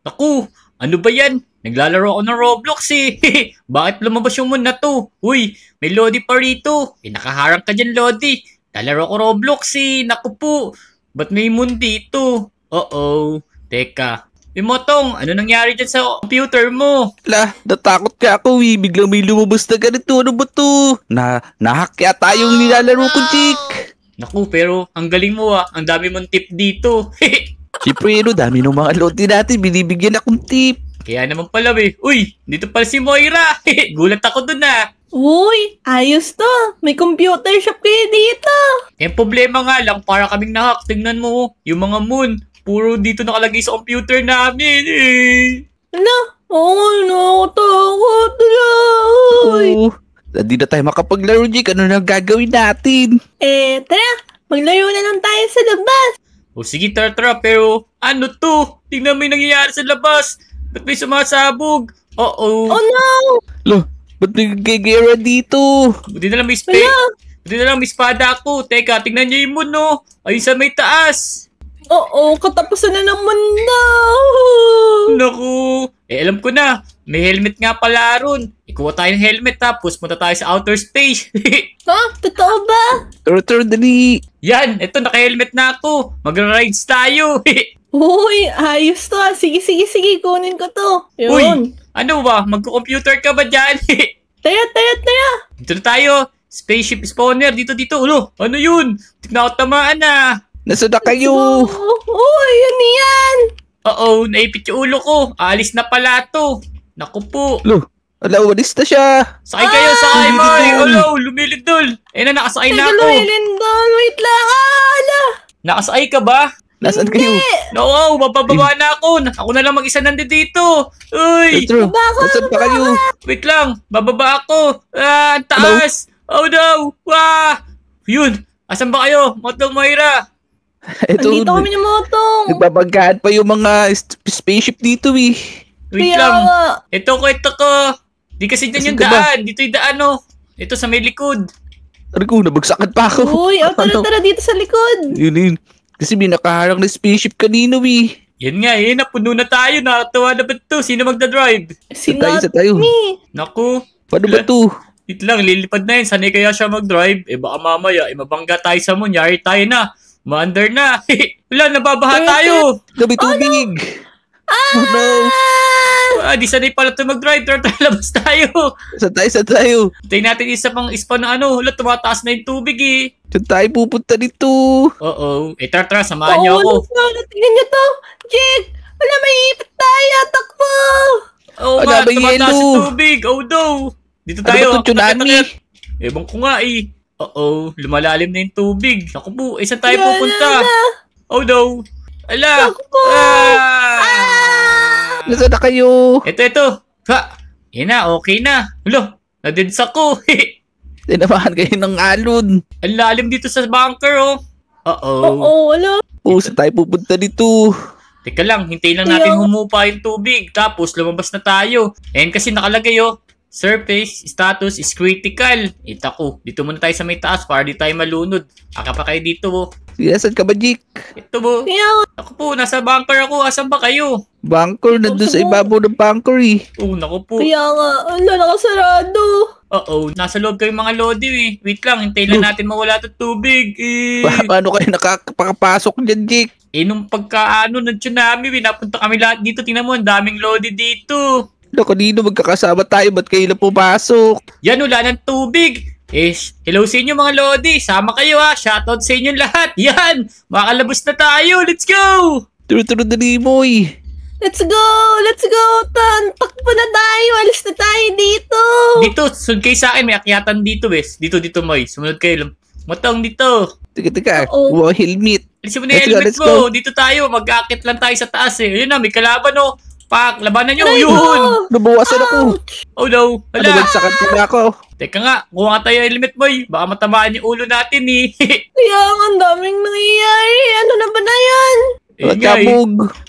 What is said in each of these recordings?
Naku, ano ba yan? Naglalaro ako ng Roblox eh. Bakit lumabas yung moon na to? Uy, may Lodi pa rito. Nakaharang ka dyan, Lodi. Lalaro ko Roblox eh. Naku po. Ba't may moon dito? Uh-oh. Teka. Motong, ano nangyari dyan sa computer mo? Natakot ka ako eh. Biglang may lumabas na ganito. Ano ba to? Nahack yata yung nilalaro ko, Jik. Naku, pero ang galing mo ah. Ang dami mong tip dito. Siyempre, dami ng mga Lodi natin. Binibigyan akong tip. Kaya naman pala eh. Uy, dito pala si Moira. Gulat ako dun ah. Uy, ayos to. May computer shop kayo dito. Eh, problema nga lang, para kaming nahack. Tingnan mo, yung mga moon, puro dito nakalagay sa computer namin eh. Ano? Oo, nakatakot. Uy. Hindi na tayo makapaglaro, Jik. Ano na gagawin natin? Tara. Maglayo na lang tayo sa labas. O sige, tara, pero ano to? Tingnan mo yung nangyayari sa labas. Ba't may sumasabog? Uh-oh. Oh no! Ba't nagigera dito? Buti na lang may espada ako. Teka, tingnan niyo yung moon, no? Ayun sa may taas. Oo, katapusan na ng mundo. Naku. Alam ko na. May helmet nga pala ron. Ikuha tayo ng helmet tapos punta tayo sa outer space. Ha? Totoo ba? Tara, dali. Yan, eto naka-helmet na ako. Magra-rides tayo. Uy, ayos to. Sige, kunin ko to. Yun. Uy, ano ba? Magko-computer ka ba dyan? Tara. Dito na tayo. Spaceship spawner. Dito. Ulo, ano yun? Tignan ako tamaan na. Nasaan na kayo? Uy, yun yan. Oo, naipit yung ulo ko. Aalis na pala to. Naku po. Walis na siya. Sakay kayo, sakay mo. Ulo, lumilindol. Na, nakasakay na ako. Lumilindol, wait lang. Nakasakay ka ba? Nasaan kayo? No, mapababa na ako. Ako na lang mag-isa nandito dito. Uy! Nasaan pa kayo? Wait lang, bababa ako. Ang taas. Oh no! Wah! Yun, asan ba kayo? Motong Moira. Nandito kami ni Motong. Nagbabanggaan pa yung mga spaceship dito eh. Wait Kaya lang. nga. Ito ko. Di kasi dyan yung daan. Dito yung daan, oh. Ito sa may likod. Nabagsakan pa ako. Uy, tara dito sa likod. Yun. Kasi may nakaharang na spaceship kanino eh. Yan nga napuno na tayo. Nakatawa na ba ito? Sino magdadrive? Isa tayo. Naku. Paano ba ito? Dito lang, lilipad na yun. Sanay kaya siya mag-drive. Baka mamaya, mabangga tayo sa moon. Yari tayo na. Ma-under na. Wala, nababaha tayo. Gabi tubig. Oh no. Di sanay pala ito mag-drive. Tara, labas tayo. Saan tayo? Tayo natin isa pang ispa na ano. Wala, tumataas na yung tubig eh. Saan tayo pupunta dito? Oo. Tara, samahan niyo ako. Tingnan niyo to. Jake, wala, may ipit tayo. Takbo. Oo nga, tumataas yung tubig. Oh no. Dito tayo. Ano ba ito, tsunami? Ewan ko nga eh. Oo, lumalalim na yung tubig. Naku po, saan tayo pupunta? Oh no. Ala. Nasaan na kayo? Ito. Ha. Yan na, okay na. Hulo, nadins ako. Tinamahan kayo ng alon. Ang lalim dito sa bunker, oh. Oo, wala. Saan tayo pupunta dito? Teka lang, hintayin lang natin humupa yung tubig. Tapos, lumabas na tayo. Ayan kasi nakalagay, oh. Surface status is critical. Ko, dito muna tayo sa may taas para di tayo malunod. Aka pa kayo dito, oh. Saan ka ba, Jik? Ito, oh. Ako po, nasa bunker ako. Asan ba kayo? Bunker, nandun sa ibabaw ng bunker eh. Oh, naku po. Kaya nga, nakasarado. Oo, nasa loob kayong mga Lodi eh. Wait lang, hintayin lang natin mawala ito tubig eh. Paano kayo nakakapasok dyan, Jik? Nung pagkaano ng tsunami, napunta kami lahat dito. Tingnan mo, ang daming Lodi dito. Kanino magkakasama tayo? Ba't kayo na pumasok? Yan, wala ng tubig. Hello sa inyo mga Lodi. Sama kayo ha. Shoutout sa inyo lahat. Yan, makalabas na tayo. Let's go! Turo dali mo eh. Let's go, takbo na tayo, alis na tayo dito. Dito, sunod kayo sa akin, may akyatan dito, Wes. Dito, Moy. Sumunod kayo. Matang dito. Teka. Wow, helmet. Alisin mo na yung helmet mo. Dito tayo, mag-aakit lang tayo sa taas eh. Ayun na, may kalaban oh. Pak, labanan nyo, yun! Nabawasan ako. Oh no, hala. Nagsakan ko na ako. Teka nga, kuha nga tayo helmet, boy. Baka matamaan yung ulo natin eh. Kaya ang daming nangyayari. Ano na ba na yan?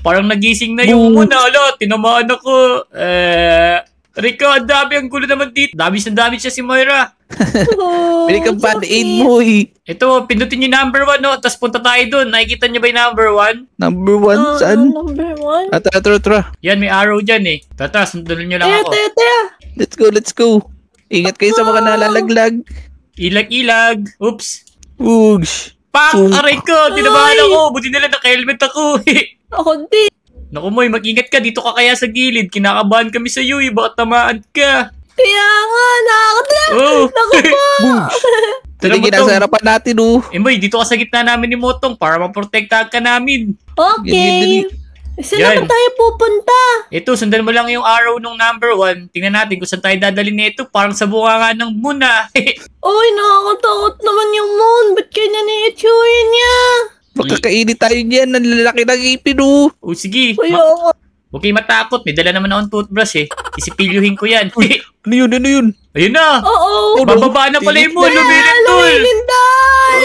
Parang nagising na yung muna. Hala, tinamaan ako. Rico, ang dami. Ang gulo naman dito. Dami siya si Moira. Oh, Bili kang it's pan-aid okay. mo eh. Ito, pindutin yung number 1, no? Tapos punta tayo doon. Nakikita niyo ba yung number 1? Number 1, saan? Number 1. Tara. Yan, may arrow dyan eh. Tara, sundan nyo lang ako. Tara. Let's go. Ingat kayo sa mga nalalaglag. Ilag. Oops. Ugs. Pak! Oh. Aray ko! Tinabahan Ay! ako! Buti nila naka-helmet ako. Ako din. Naku Moy, mag-ingat ka. Dito ka kaya sa gilid. Kinakabahan kami sa iyo eh. Baka tamaan ka. Kaya nga, nakakatawa. Oh! Naku po. Sige, Motong. nasa harapan natin Moy, dito ka sa gitna namin ni Motong para maprotektahan ka namin. Okay. Saan Yan. naman tayo pupunta? Ito, sundan mo lang yung arrow nung number 1. Tingnan natin kung saan tayo dadalhin nito. Parang sa bunga nga ng muna. Uy, nakakatakot naman yung moon. Ba't ganyan na itsura niya? Magkakainit tayo niyan. Ang lalaki ng ipin O sige. Kaya nga. Huwag kayo matakot. May dala naman akong toothbrush eh. Isipilyuhin ko yan. Ano yun? Ayun na. Oo. Bababa na pala yung moon. Dahil, Lumilindol. lumilindol.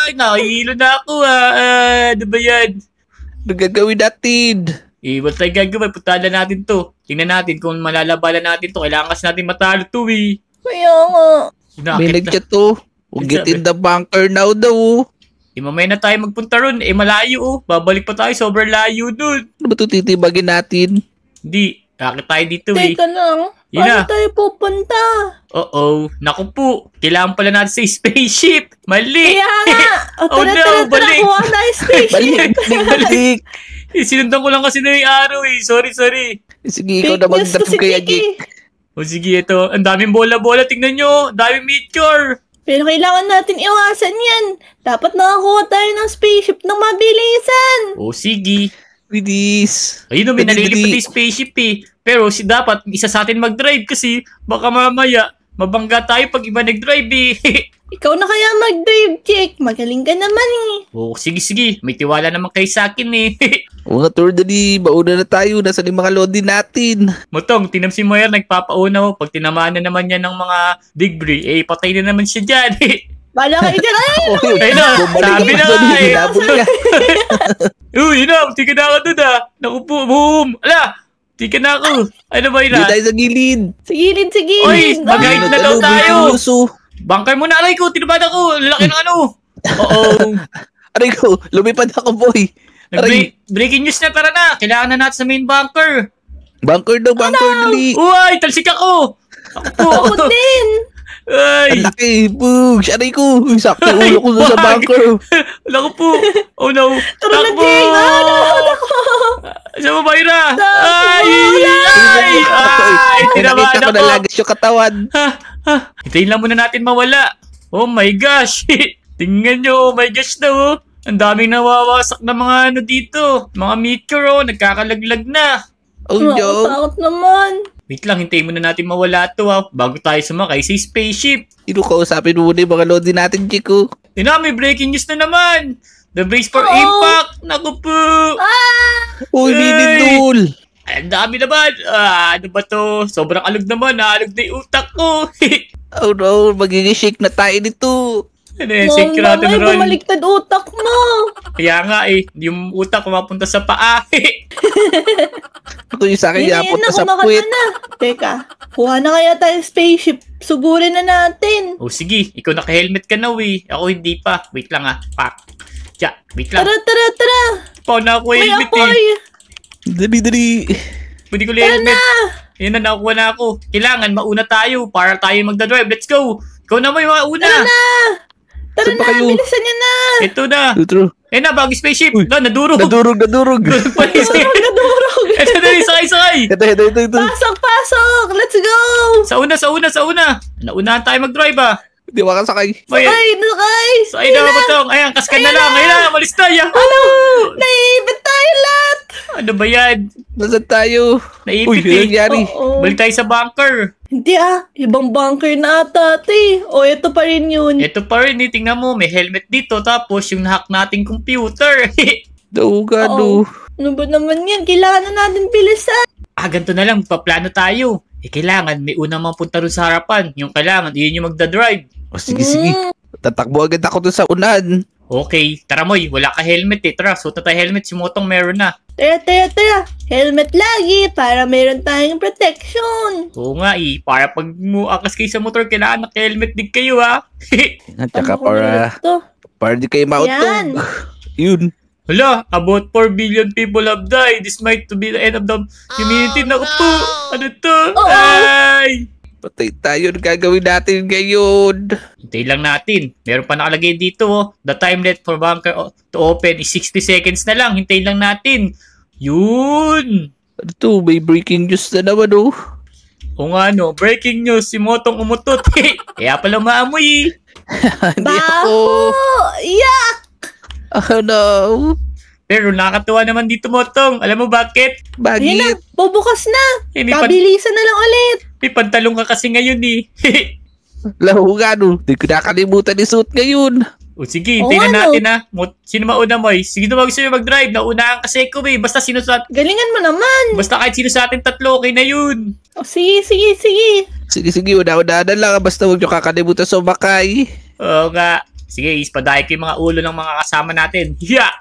Ay, nakahilo na ako ano ba yan? Ano gagawin natin? Wala tayong gagawin. Puntahan na natin to. Tingnan natin kung malalabanan natin to. Kailangan kasi natin matalo to eh. Kaya nga. May Nakakit na. nag-chat to. We'll get in the bunker now daw. Mamaya na tayo magpunta ron. Malayo Babalik pa tayo. Sobrang layo dun. Ano ba ito titibagin natin? Hindi. Akit tayo dito eh. Teka lang. Yun Paano na. tayo pupunta? Oo. Naku po. Kailangan pala natin sa spaceship. Mali. Kaya nga. O, Oh, tara, no, tara, balik. Kuha tayo spaceship. Balik. Sinundan ko lang kasi na yung araw eh. Sorry. Sige, ikaw Fake na news to mag-drive si kaya, Kiki. Jake. O sige, ito. Ang daming bola-bola. Tingnan nyo. Daming meteor. Pero kailangan natin iwasan yan. Dapat nakakuha tayo ng spaceship ng mabilisan. O sige. Bilis. Ayun o, may Dali, nalilipad dali. yung spaceship eh. Pero dapat isa sa atin mag-drive kasi baka mamaya mabangga tayo pag iba nag-drive eh. Ikaw na kaya mag-drive, Jake. Magaling ka naman eh. O sige. May tiwala naman kayo sa akin eh. Mga tour dali, mauna na tayo. Nasa yung mga lodi natin. Motong, tinam si Moyer, nagpapauna mo. Pag tinamaan na naman yan ng mga degree, patay na naman siya dyan. Bala kayo dyan. Ay, Ayun na, sabi na nga eh. Hinabol ka. Uy, ina, tika na ako dun ah. Naku po, boom. Ala, tika na ako. Ano ba yun Hindi ah? tayo sa gilid. sa gilid, sa gilid. Oy, mag-guide na daw tayo. Bangkay mo na, aray ko. Tinubad ako. Lalaki ng ano. Oo. Aray ko, lumipad ako, boy. Aray, Breaking news na, tara na. Kailangan na natin sa main bunker. bunker daw, bunker dali. Uy, talsik ako. Ako din. Ay. Ang laki, bugs. Aray ko, sakto ulo ko doon sa Wag. bunker. Wala ko po. Oh no. Tara na, Takbo. Jake. Ako. Sa Mabayra. Takbo. Ay, tinamaan Nakita ko ako. na lagas yung katawan. Hintayin lang muna natin mawala. Oh my gosh. Tingnan nyo, oh my gosh na oh. Ang daming nawawasak na mga ano dito. Mga meteor oh, nagkakalaglag na. Oh, no. Nakakatakot naman. Wait lang, hintayin muna natin mawala to ha. Bago tayo sumakay sa spaceship. Sino kausapin mo muna yung mga lodi natin, Chico? May breaking news na naman. The brace for Oo. impact. Naku po. Uy, Ay. Ninindul. Ay, ang dami naman. Ano ba to? Sobrang alog naman. Naalog na yung utak ko. Oh no, magiging shake na tayo nito. Ano yan? Secure natin Ay, ron. bumaliktad utak mo. Kaya nga yung utak kumapunta sa paa. Ako yung sa akin, Yan, yapot yan na na, sa kumakan puwet. na. Teka, kuha na kaya tayo spaceship. Sugurin na natin. O sige, ikaw naka-helmet ka na Ako hindi pa. Wait lang Pak. Tiya, wait lang. Tara. Paano na ako May helmet apoy. Dali. Pwede ko Tara helmet. na. Yan na, nakuha na ako. Kailangan mauna tayo para tayo magdadrive. Let's go. Ikaw na may mauna. Tara na. Tara Saan pa na, kayo? bilisan niyo na. Ito na. True. Ayun na, bagong spaceship. Uy, Nadurog. Nadurog. Nadurog. Ito na, sakay. Ito. Pasok. Let's go. Sa una. Naunahan tayo mag-drive Hindi makasakay. Sakay, sakay. Sakay na matong. Ayan, kaskan na lang. Ayan na, malis na. Yahoo! Naibit tayo lahat. Ano ba yan? Nasaan tayo? Uy, Naipit ano nangyari? Oo. Balik tayo sa bunker. Hindi ibang bunker na ata, ate. O, ito pa rin yun. Ito pa rin, tingnan mo, may helmet dito. Tapos yung nahack nating computer. Gado. Ano ba naman yan? Kailangan na natin bilisan. Ganito na lang, paplano tayo. Kailangan may unang mapunta rin sa harapan. Yung kailangan, yun yung magdadrive. O sige. Tatakbo agad ako dun sa unahan. Okay, tara Moy, wala ka helmet eh. Tara, suot na tayo helmet. Si Motong meron na. Tara. Helmet lagi para meron tayong protection. Oo nga eh, para pag muakas kayo sa motor, kailangan naka-helmet din kayo ha. At saka Ano ko nito? para di kayo Yan. mautog. Yun. Hala, about 4 billion people have died. This might to be the end of the humanity. Naku po, ano to? Oo. Ay! Patay tayo. Ano gagawin natin ngayon? Hintayin lang natin. Meron pa nakalagay dito oh. The time left for bunker to open is 60 seconds na lang. Hintayin lang natin. Yun! Ano to? May breaking news na naman oh. O nga no, breaking news. Si Motong umutot. Kaya pala maamoy eh. Hindi Baho! ako. Yak! Oh no. Pero nakakatuwa naman dito, Motong. Alam mo bakit? Ayun na, Bagit. bubukas na. Eh, Kabilisan na lang ulit. may pantalong ka kasi ngayon eh. Lahu nga no. Di ko nakalimutan isuot ngayon. O sige, Oo hintayin na nga, natin ha. Sino mauna mo eh? Sige na gusto nyo mag-drive. Naunahan kasi ko eh. Basta sino sa... Galingan mo naman. Basta kahit sino sa atin tatlo, okay na yun. O, sige. Sige, una-una na lang. Basta huwag nyo kakalimutan sumakay. Oo nga. Sige, ispadahin ko yung mga ulo ng mga kasama natin. Yeah!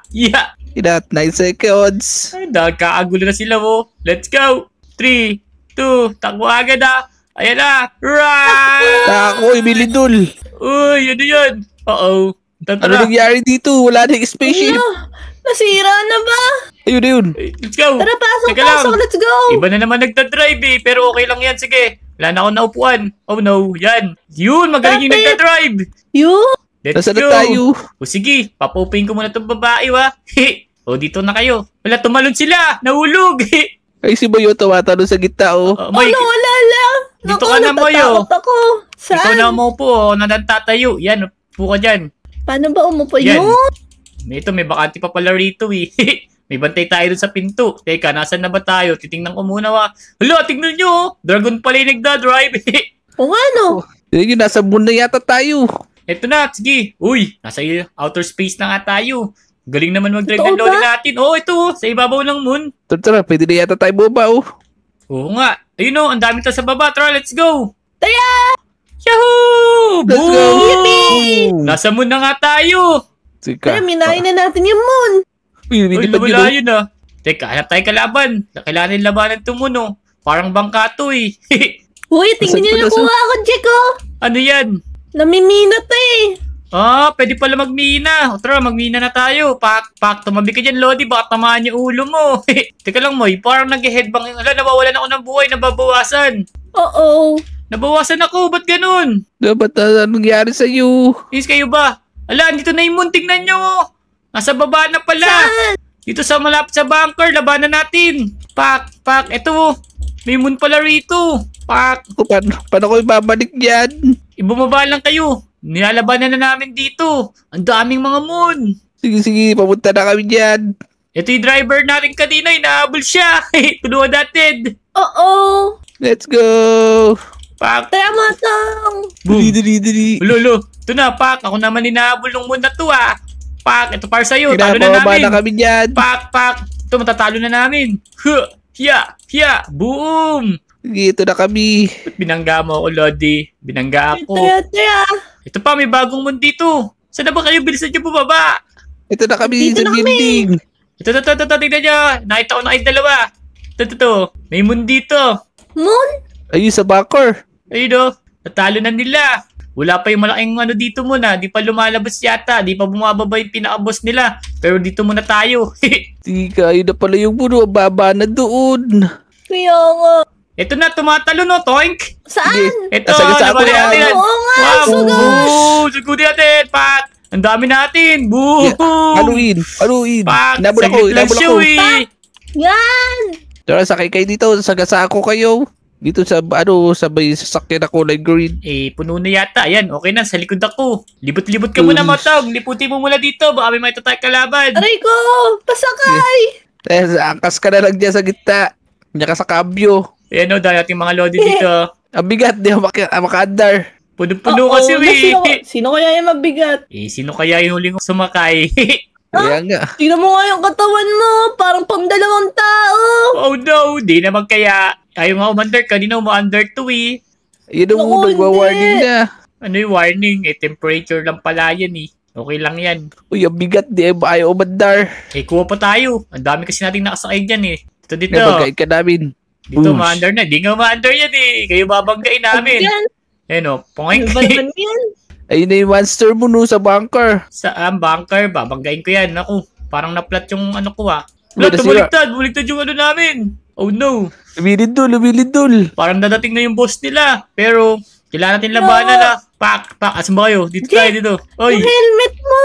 Inat 9 seconds. Ay, kaagulo na sila mo. Let's go! 3, 2, takbo agad ha. Ayan na. Right! Ako, Emilidol. Uy, ano yun? Uh-oh. Ano Tara. nangyari dito? Wala na yung spaceship. Ano? Nasira na ba? Ayun. Let's go. Tara, Teka lang. pasok, let's go. Iba na naman nagdadrive eh. Pero okay lang yan. Sige. Wala na akong naupuan. Oh no. Yan. Yun. Magaling yung Bakit? nagdadrive. Yun. Let's Nasaan go. na tayo? O sige. Papupin ko muna itong babae wa. O dito na kayo. Wala, tumalon sila. Nahulog. Ay, si Boyo tumatanong sa gitna oh. Moy, Wala lang. Dito ka na, Moy, oh. natatakot ako. ikaw Saan? na umupo. O, nadantatayo. Yan. Upo ka dyan. Paano ba umupo Yan. yun? Ito, may bakante pa pala rito eh. May bantay tayo dun sa pinto. Teka, nasan na ba tayo? Titingnan ko muna wa. Hala, tingnan nyo. Oh. Dragon pala yung nagdadrive. O ano? Yun, nasa moon na yata tayo. Ito na, sige. Uy, nasa outer space na nga tayo. Galing naman mag-drive Totoo ng loli ba? natin. Oh, ito, sa ibabaw ng moon. Tara, pwede na yata tayo bumaba oh. Oo nga. Ayun o, ang dami tayo sa baba. Tara, let's go. Tara! Yahoo! Let's go! Boom! Nasa moon na nga tayo. Sika. Tara, minayin na natin yung moon. Uy, Uy, hindi pa wala yun yun ah. Teka, hanap tayo kalaban. Kailangan yung labanan ito moon oh. Parang bangka to eh. Uy, tingnan niyo Nasaan pa, nakuha ako, Jeko. Ano yan? Namiminot eh. Ah, pwede pala magmina. O tara, magmina na tayo. Pak, tumabi ka dyan, Lodi. Baka tamaan yung ulo mo. Teka lang, Moy. Parang nag-headbang. Ala, nawawalan ako ng buhay. Nababawasan. Oo. Nabawasan ako. Ba't ganun? Dapat na nangyari sa'yo. Is kayo ba? Ala, dito na yung moon. Tingnan nyo. Nasa baba na pala. Saan? Dito sa malapit sa bunker. Labanan natin. Pak. Eto. May moon pala rito. Pak. Ako, paano ko ibabalik yan? Ibumaba lang kayo. Nilalabanan na namin dito. Ang daming mga moon. Sige, papunta na kami dyan. Ito yung driver natin kanina, inahabol siya. Tulungan natin. Oo. Let's go! Pak. Tara, matang. Boom. Dali. Lolo. Ito na, Pak. Ako naman inahabol ng moon na to, ah. Pak. Ito para sa'yo. Talo na Pinapababa namin. na kami dyan. Pak. Ito, matatalo na namin. Hiya. Boom. Sige, ito na kami. Ba't binangga mo ako, Lodi? Binangga ako. Tara. Ito pa, may bagong moon dito. Saan na ba kayo? Bilisan nyo bumaba. Ito na kami Dito sa na kami. building. Ito. Tignan nyo. Nakita ko na kayo dalawa. Ito. May moon dito. Moon? Ayun sa bunker. Ayun o, natalo na nila. Wala pa yung malaking ano dito muna. Di pa lumalabas yata. Di pa bumababa yung pinaka-boss nila. Pero dito muna tayo. Tika, ayun na pala yung puno. Baba na doon. Kaya nga. Ito na, tumatalo no, Toink. Saan? Ito, Nasa labanan yan. natin. Oo nga, Wow, sugat. boom. Sugutin natin, Pat. Ang dami natin. Boom. Haluin. Pak, Inabol ako. saglit lang siya, eh. Yan. Tara, sakay kayo dito. Sagasa ako kayo. Dito sa, sa may sasakyan na kulay green. Puno na yata. Ayan, okay na, sa likod ako. Libot-libot ka muna, Matog. Liputin mo muna dito. Baka may matatay kalaban. Aray ko. Pasakay. Angkas ka na lang dyan sa gitna. Diyan ka sa kabyo. Ayan o, dahil ating mga lodi dito. Ang bigat, di ako makaandar. Puno-puno Oo, kasi, Sino kaya yung mabigat? sino kaya yung huling sumakay? Kaya nga. Tingnan mo nga yung katawan mo. Parang pang dalawang tao. Oh no, di naman kaya. Ayaw nga umandar, kanina uma-under to Yun ang Naku, nagwa-warning hindi. na. Ano yung warning? Temperature lang pala yan eh. Okay lang yan. Uy, ang bigat. Di ba ayaw umandar? Eh, kuha pa tayo. Ang dami kasi nating nakasakay dyan eh. Dito. Nabagay ka namin. Dito, Ush. ma-under na. Di nga ma-under yan eh. Kayo babanggain namin. Yan. Ayan o, Ano pongay. ba naman yan? Ayun na yung monster mo no, sa bunker. Saan, bunker? Babanggain ko yan. Naku, parang na-flat yung ano ko ah. Wala, Flat, bumaliktad yung ano namin. Oh no. Lumilindol. Parang dadating na yung boss nila. Pero, kailangan natin labanan na. Pak. Asan ba kayo? Dito tayo dito. Oy. Yung helmet mo.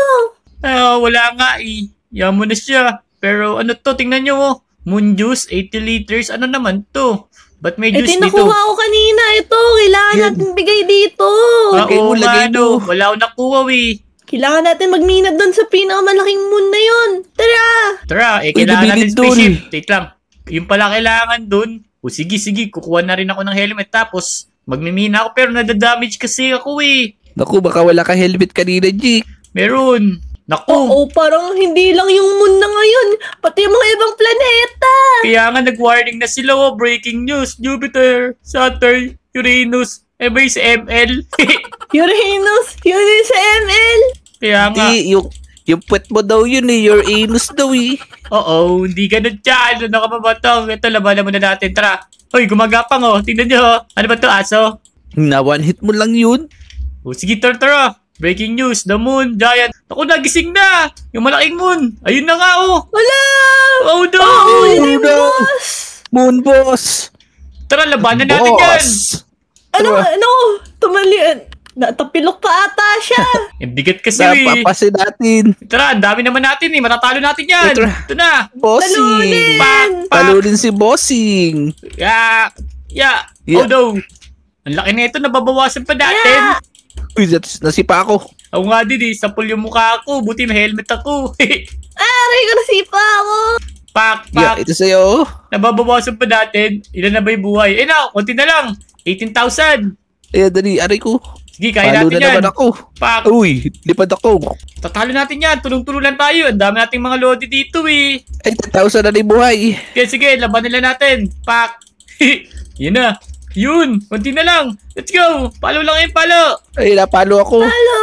Wala nga eh. Yaman mo na siya. Pero ano to, tingnan nyo oh. Moon juice, 80 liters. Ano naman to? Ba't may Ito juice yung dito? nakuha ko kanina. Ito, kailangan Yan. natin bigay dito. Lagay mo, Oo lagay nga, no. mo. Wala akong nakuha eh. Kailangan natin magminat doon sa pinakamalaking moon na yun. Tara! Tara, Uy, kailangan natin nabilid dun. spaceship. Wait lang. Yung pala kailangan dun. O sige, kukuha na rin ako ng helmet. Tapos, magmimina ako pero nadadamage kasi ako eh. Naku, baka wala ka helmet kanina, Jake. Meron. Naku. Oo, parang hindi lang yung moon na ngayon. Pati yung mga ibang planeta. Kaya nga nag-warning na sila oh. Breaking news. Jupiter, Saturn, Uranus. Eh ba yung sa ML? Uranus, yun yung sa ML. Kaya nga. Di, yung puwet mo daw yun eh. Your anus daw eh. Oo, hindi ganun dyan. Ano ka mabatong? Ito, labanan muna natin. Tara. Hoy, gumagapang oh. Tingnan nyo oh. Ano ba to, aso? Na one hit mo lang yun. O sige, tara. Breaking news, the moon, giant. Ako, nagising na. Yung malaking moon. Ayun na nga oh. Wala! Oh no! Oh, yun yung no. boss! Moon boss. Tara, labanan natin yan. Boss. Ano? Tumali. Natapilok pa ata siya. Yung bigat kasi eh. Napapasin natin. Tara, ang dami naman natin eh. Matatalo natin yan. Tara. Ito na. Bossing. Talunin! Pak. Talunin si bossing. Yeah. Yeah. Oh no. Ang laki na ito, nababawasan pa natin. Uy, nasipa ako. Ako nga din eh, sapul yung mukha ko. Buti may helmet ako. Aray ko, nasipa ako. Pak. Yeah, ito sa'yo. Nababawasan pa natin. Ilan na ba yung buhay? Eh na, konti na lang. 18,000. Ayan, dali, aray ko. Sige, kaya Palo natin na yan. naman ako. Pak. Uy, lipad ako. Tatalo natin yan. Tulong-tulong lang tayo. Ang dami nating mga lodi dito eh. Ay, 10,000 na rin buhay. Kaya sige, laban nila natin. Pak. Yun na. Yun. Konti na lang. Let's go. Palo lang yung palo. Ay, napalo ako. Hello!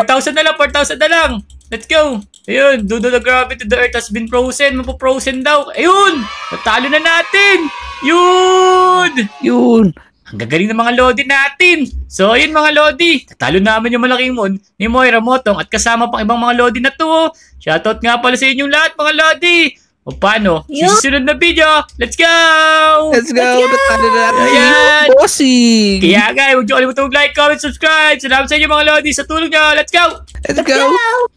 4,000 na lang. 4,000 na lang. Let's go. Ayun. Due to the gravity, the earth has been frozen. Mapo-frozen daw. Ayun. Natalo na natin. Yun. Yun. Ang gagaling ng mga lodi natin. So, ayun mga lodi. Tatalo namin yung malaking moon ni Moira Motong at kasama pang ibang mga lodi na to. Shoutout nga pala sa inyong lahat mga lodi. O paano? Yo! Susunod na video. Let's go! Let's go. Natalo na natin Ayan. si bossing. Kaya guys, huwag niyo kalimutan mag-like, comment, subscribe. Salamat sa inyo mga lodi sa tulong niyo. Let's go! Let's go.